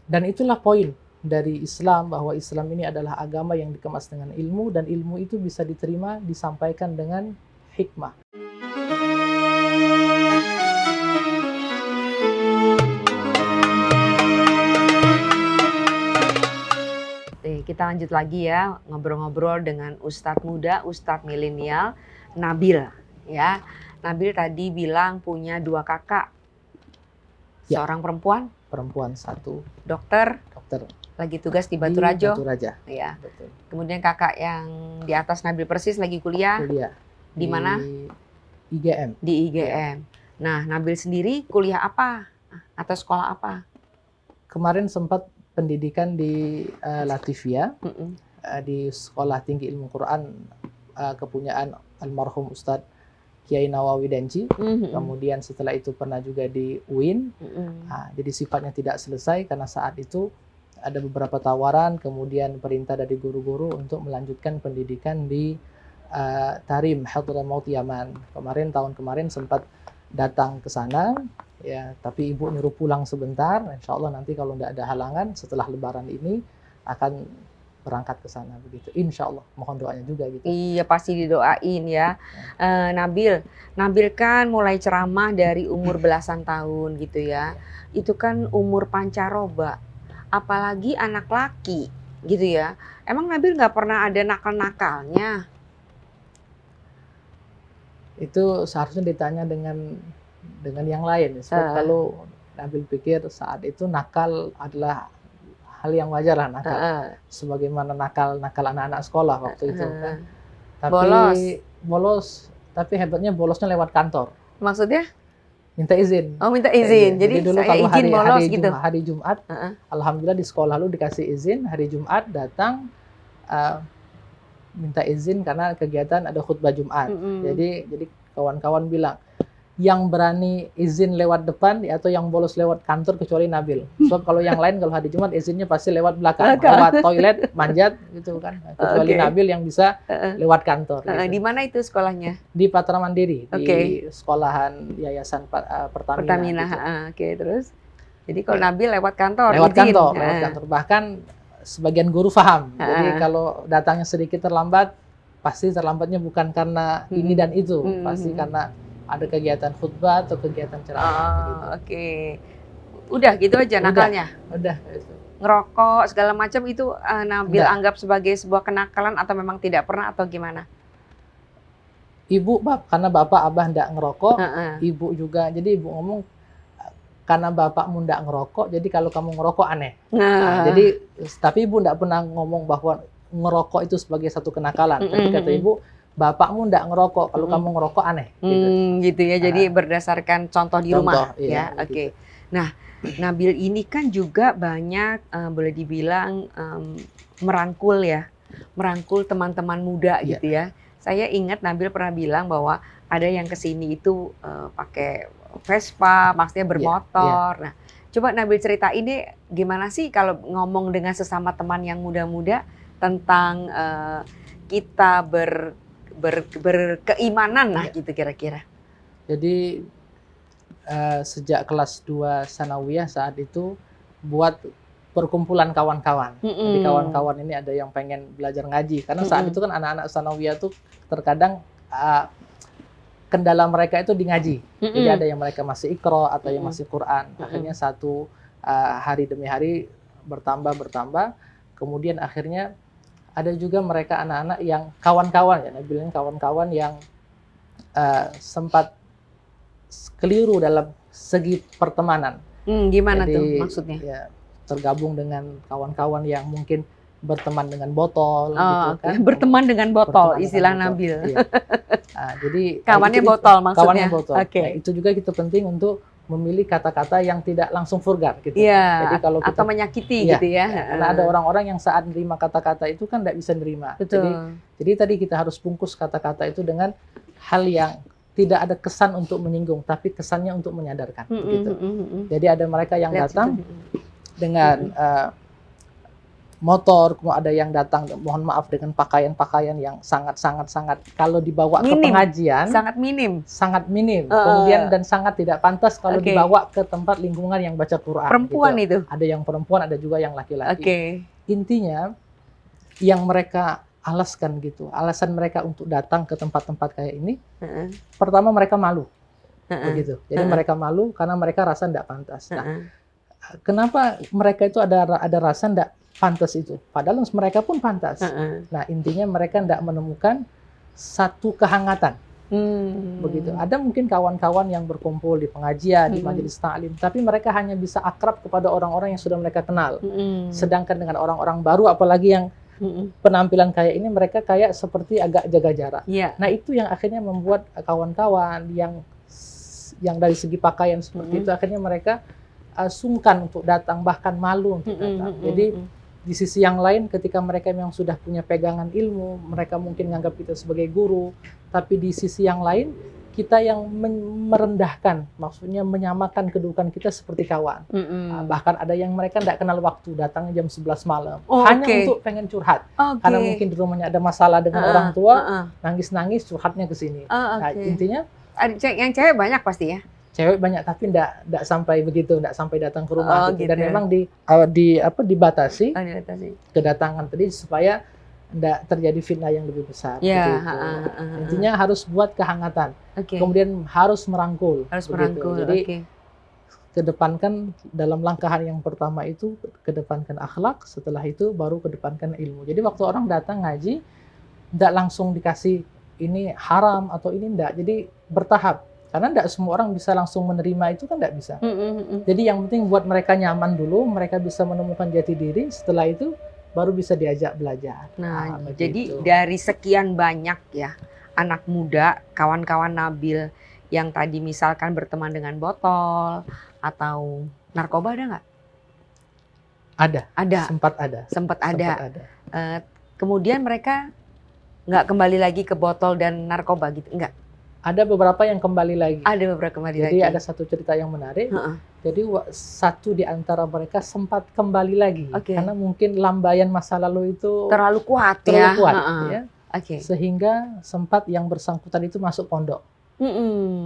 Dan itulah poin dari Islam, bahwa Islam ini adalah agama yang dikemas dengan ilmu, dan ilmu itu bisa diterima, disampaikan dengan hikmah. Kita lanjut lagi ya, ngobrol-ngobrol dengan Ustadz muda, Ustadz milenial, Nabil. Ya, Nabil tadi bilang punya 2 kakak, Ya. seorang perempuan, Perempuan 1, dokter, dokter lagi tugas di di Batu Rajo. Batu Raja. Ya. Betul. Kemudian kakak yang di atas Nabil persis lagi kuliah. Kuliah Di mana? IGM. Di IGM. Nah, Nabil sendiri kuliah apa? Atau sekolah apa? Kemarin sempat pendidikan di Latvia, Mm-mm. di Sekolah Tinggi Ilmu Quran kepunyaan almarhum Ustadz Kiai Nawawi Denci. Mm-mm. Kemudian setelah itu pernah juga di UIN. Mm-mm. Jadi sifatnya tidak selesai karena saat itu ada beberapa tawaran, kemudian perintah dari guru-guru untuk melanjutkan pendidikan di Tarim, Hadramaut, Yaman. Tahun kemarin sempat datang ke sana, ya, tapi ibu nyuruh pulang sebentar. Insya Allah nanti kalau tidak ada halangan setelah Lebaran ini akan berangkat ke sana begitu. Insya Allah, mohon doanya juga gitu. Iya, pasti didoain ya. Nabil kan mulai ceramah dari umur belasan tahun gitu ya. Itu kan umur pancaroba, apalagi anak laki gitu ya. Emang Nabil nggak pernah ada nakal-nakalnya? Itu seharusnya ditanya dengan yang lain. Sebab kalau Nabil pikir saat itu nakal adalah hal yang wajar lah, nakal. Sebagaimana nakal anak-anak sekolah waktu itu kan. Tapi bolos, tapi hebatnya bolosnya lewat kantor. Maksudnya? Minta izin. Oh, minta izin. Jadi dulu saya kalau izin bolos gitu. Hari Jumat, alhamdulillah di sekolah lu dikasih izin, hari Jumat datang minta izin karena kegiatan ada khutbah Jumat. Jadi kawan-kawan bilang, yang berani izin lewat depan atau yang bolos lewat kantor kecuali Nabil. Sebab kalau yang lain kalau hari Jumat izinnya pasti lewat belakang, lewat toilet, manjat gitu kan. Kecuali Nabil yang bisa lewat kantor. Gitu. Di mana itu sekolahnya? Di Patra Mandiri, di sekolahan Yayasan Pertamina. Gitu. Oke, terus? Jadi kalau Nabil lewat kantor, lewat izin. kantor. Bahkan sebagian guru paham. Jadi kalau datangnya sedikit terlambat, pasti terlambatnya bukan karena ini dan itu, pasti karena ada kegiatan khutbah atau kegiatan ceramah. Oke. Udah gitu aja nakalnya? Udah. Ngerokok segala macam itu Nabil anggap sebagai sebuah kenakalan atau memang tidak pernah atau gimana? Ibu, karena bapak abah ndak ngerokok, ibu juga. Jadi ibu ngomong, karena bapakmu ndak ngerokok, jadi kalau kamu ngerokok aneh. Jadi, tapi ibu ndak pernah ngomong bahwa ngerokok itu sebagai satu kenakalan. Tapi kata ibu, bapakmu ndak ngerokok, kalau kamu ngerokok aneh. Gitu ya, jadi berdasarkan contoh di rumah. Iya, ya, oke. Nah, Nabil ini kan juga banyak boleh dibilang merangkul teman-teman muda gitu ya. Saya ingat Nabil pernah bilang bahwa ada yang kesini itu pakai Vespa, maksudnya bermotor. Nah, coba Nabil cerita ini gimana sih kalau ngomong dengan sesama teman yang muda-muda tentang kita berkeimanan lah gitu kira-kira. Jadi sejak kelas 2 sanawiyah saat itu buat perkumpulan kawan-kawan. Jadi kawan-kawan ini ada yang pengen belajar ngaji karena saat itu kan anak-anak sanawiyah tuh terkadang kendala mereka itu di ngaji. Jadi ada yang mereka masih Iqra atau yang masih Quran. Akhirnya satu hari demi hari bertambah. Kemudian akhirnya ada juga mereka anak-anak yang kawan-kawan ya, Nabil kawan-kawan yang sempat keliru dalam segi pertemanan. Gimana Jadi, tuh maksudnya? Ya, tergabung dengan kawan-kawan yang mungkin berteman dengan botol, gitu kan? Berteman dengan botol, istilah Nabil. Iya. Jadi kawannya botol maksudnya. Kawannya botol. Nah, itu juga kita penting untuk memilih kata-kata yang tidak langsung vulgar gitu. Iya, jadi kalau kita, atau menyakiti gitu ya. Karena ada orang-orang yang saat nerima kata-kata itu kan tidak bisa nerima. Betul. Jadi tadi kita harus bungkus kata-kata itu dengan hal yang tidak ada kesan untuk menyinggung, tapi kesannya untuk menyadarkan. Gitu. Jadi ada mereka yang datang dengan motor, kemudian ada yang datang mohon maaf dengan pakaian-pakaian yang sangat kalau dibawa ke Minim. pengajian Sangat minim. kemudian dan sangat tidak pantas kalau Oke. dibawa ke tempat lingkungan yang baca Quran. Perempuan gitu. itu. Ada yang perempuan, ada juga yang laki-laki. Oke. Intinya yang mereka alaskan gitu, alasan mereka untuk datang ke tempat-tempat kayak ini, pertama mereka malu, begitu. Jadi mereka malu karena mereka rasa tidak pantas. Nah, kenapa mereka itu ada rasa tidak pantas itu? Padahal mereka pun pantas. Nah, intinya mereka tidak menemukan satu kehangatan. Begitu. Ada mungkin kawan-kawan yang berkumpul di pengajian, di majelis ta'lim, tapi mereka hanya bisa akrab kepada orang-orang yang sudah mereka kenal. Sedangkan dengan orang-orang baru, apalagi yang penampilan kayak ini, mereka kayak seperti agak jaga jarak. Nah, itu yang akhirnya membuat kawan-kawan yang dari segi pakaian seperti itu, akhirnya mereka sungkan untuk datang, bahkan malu untuk datang. Jadi di sisi yang lain, ketika mereka memang sudah punya pegangan ilmu, mereka mungkin menganggap kita sebagai guru, tapi di sisi yang lain, kita yang merendahkan, maksudnya menyamakan kedudukan kita seperti kawan. Bahkan ada yang mereka tidak kenal waktu, datang jam 11 malam. Hanya untuk pengen curhat. Karena mungkin di rumahnya ada masalah dengan orang tua, nangis-nangis, curhatnya ke sini. Nah, intinya, yang cewek banyak pasti ya? Cewek banyak, tapi enggak sampai begitu, enggak sampai datang ke rumah gitu. Dan memang dibatasi kedatangan tadi supaya enggak terjadi fitnah yang lebih besar. Intinya harus buat kehangatan. Kemudian harus merangkul. Jadi kedepankan dalam langkahan yang pertama itu kedepankan akhlak, setelah itu baru kedepankan ilmu. Jadi waktu orang datang ngaji, enggak langsung dikasih ini haram atau ini enggak. Jadi bertahap. Karena tidak semua orang bisa langsung menerima itu, kan tidak bisa. Jadi yang penting buat mereka nyaman dulu, mereka bisa menemukan jati diri, setelah itu baru bisa diajak belajar. Nah, jadi dari sekian banyak ya anak muda, kawan-kawan Nabil yang tadi misalkan berteman dengan botol atau narkoba, ada nggak? Ada. Sempat ada. Kemudian mereka nggak kembali lagi ke botol dan narkoba gitu, nggak? Ada beberapa yang kembali lagi. Jadi ada satu cerita yang menarik. Jadi satu di antara mereka sempat kembali lagi. Karena mungkin lambaian masa lalu itu terlalu kuat. Ya. Sehingga sempat yang bersangkutan itu masuk pondok.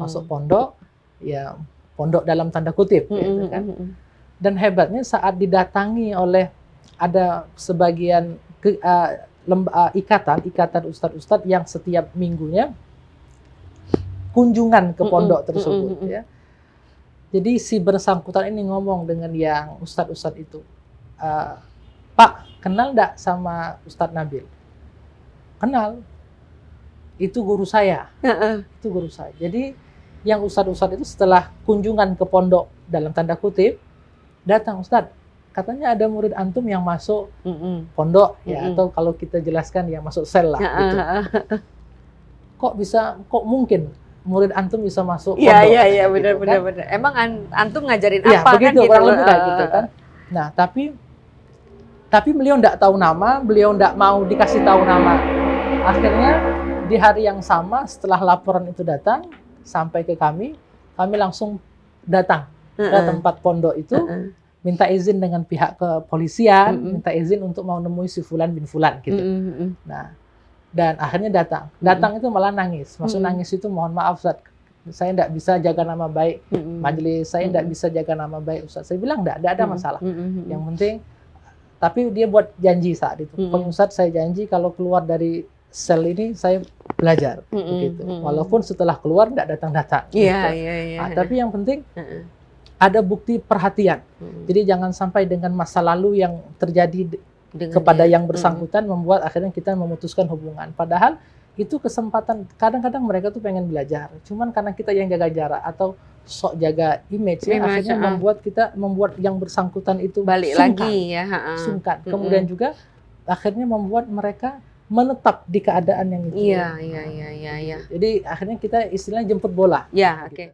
Masuk pondok, ya pondok dalam tanda kutip. Gitu kan. Dan hebatnya saat didatangi oleh ada sebagian ikatan ustadz-ustadz yang setiap minggunya kunjungan ke pondok tersebut. Ya. Jadi si bersangkutan ini ngomong dengan yang ustadz-ustadz itu, Pak, kenal nggak sama Ustadz Nabil? Kenal. Itu guru saya. Itu guru saya. Jadi yang ustadz-ustadz itu setelah kunjungan ke pondok dalam tanda kutip, datang, Ustadz, katanya ada murid antum yang masuk pondok, ya, atau kalau kita jelaskan ya masuk sel lah. Gitu. Kok mungkin murid antum bisa masuk pondok? Iya, benar. Emang antum ngajarin apa begitu, kan gitu? Kurang lebih gitu kan. Nah, tapi beliau enggak tahu nama, beliau enggak mau dikasih tahu nama. Akhirnya di hari yang sama setelah laporan itu datang sampai ke kami langsung datang ke tempat pondok itu, minta izin dengan pihak kepolisian, minta izin untuk mau nemui si Fulan bin Fulan gitu. Nah, dan akhirnya datang itu malah nangis. Maksud nangis itu, mohon maaf Ustaz, saya tidak bisa jaga nama baik majelis, saya tidak bisa jaga nama baik Ustaz. Saya bilang tidak ada masalah. Yang penting, tapi dia buat janji saat itu. Ustaz, saya janji kalau keluar dari sel ini saya belajar, begitu. Walaupun setelah keluar tidak datang-datang. Tapi yang penting ada bukti perhatian. Jadi jangan sampai dengan masa lalu yang terjadi kepada yang bersangkutan membuat akhirnya kita memutuskan hubungan. Padahal itu kesempatan, kadang-kadang mereka tuh pengen belajar, cuman karena kita yang jaga jarak atau sok jaga image, akhirnya membuat yang bersangkutan itu balik sungkan, lagi ya. Sungkan. Kemudian juga akhirnya membuat mereka menetap di keadaan yang itu. Iya. Jadi akhirnya kita istilahnya jemput bola. Ya, oke.